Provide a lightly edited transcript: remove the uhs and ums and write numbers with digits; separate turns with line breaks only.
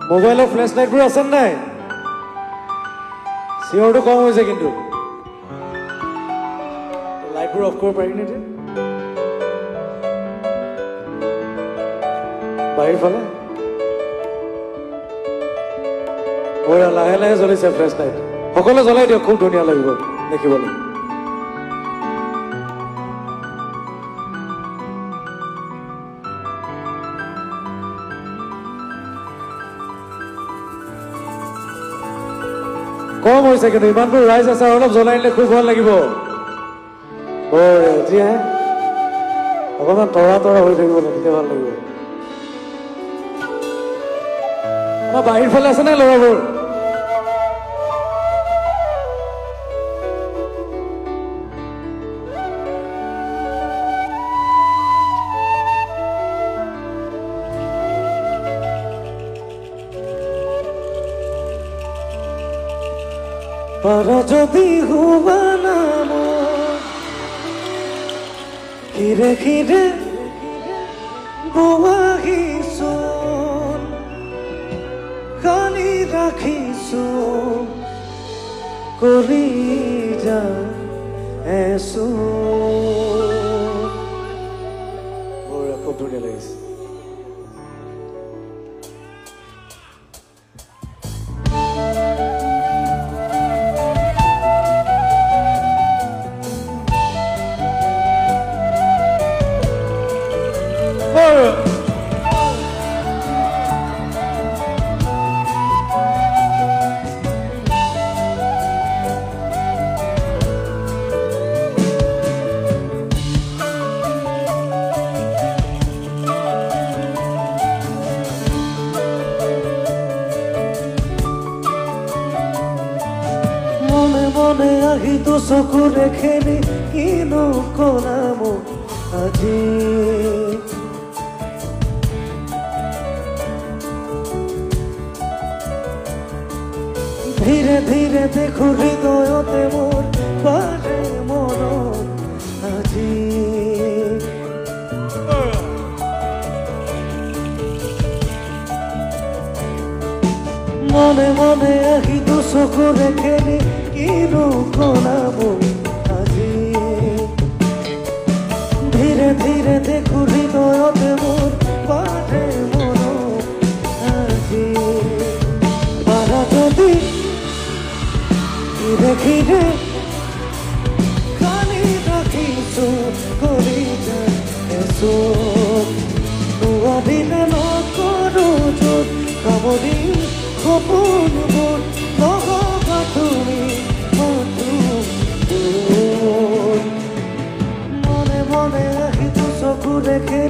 মোবাইলৰ ফ্লেছ লাইটবোৰ আছে নাই চিঞৰটো কম হৈছে কিন্তু লাইটবোৰ অফ কৰিব পাৰি নেকি বাহিৰ ফালে লাহে লাহে জ্বলিছে ফ্লেছ লাইট সকলোৱে জ্বলাই দিয়ক খুব ধুনীয়া লাগিব দেখিবলৈ কম হৈছে কিন্তু ইমানবোৰ ৰাইজ আছে অলপ জ্বলাই দিলে খুব ভাল লাগিব এতিয়া অকণমান তৰা তৰা হৈ থাকিব তেতিয়া ভাল লাগিব আমাৰ বাহিৰ ফালে আছে নাই ল'ৰাবোৰ para যদি হুবা নাম খিৰে খিৰে বোৱাহিছো কালি ৰাখিছো কৰি যা এছো খুব ধুনীয়া লাগিছে মনে আহি তো চকুৰে খেলি কিনো কলাম আজি ধীৰে ধীৰে দেখো হৃদয়তে মোৰ পাৰে মনত আজি মনে মনে আহি তো চকুৰে খেলি কিনো কলাম আজি ধীৰে ধীৰে দেখো হৃদয়তে মোৰ পাৰে মনত আজি পাৰা যদি খিৰে খিৰে কালি ৰাখিছো কৰি যাইছো নোৱাৰিলে নকৰো য'ত কামৰিম সপোনবোৰ নহবা তুমি মনে মনে আহিছো চকু দেখে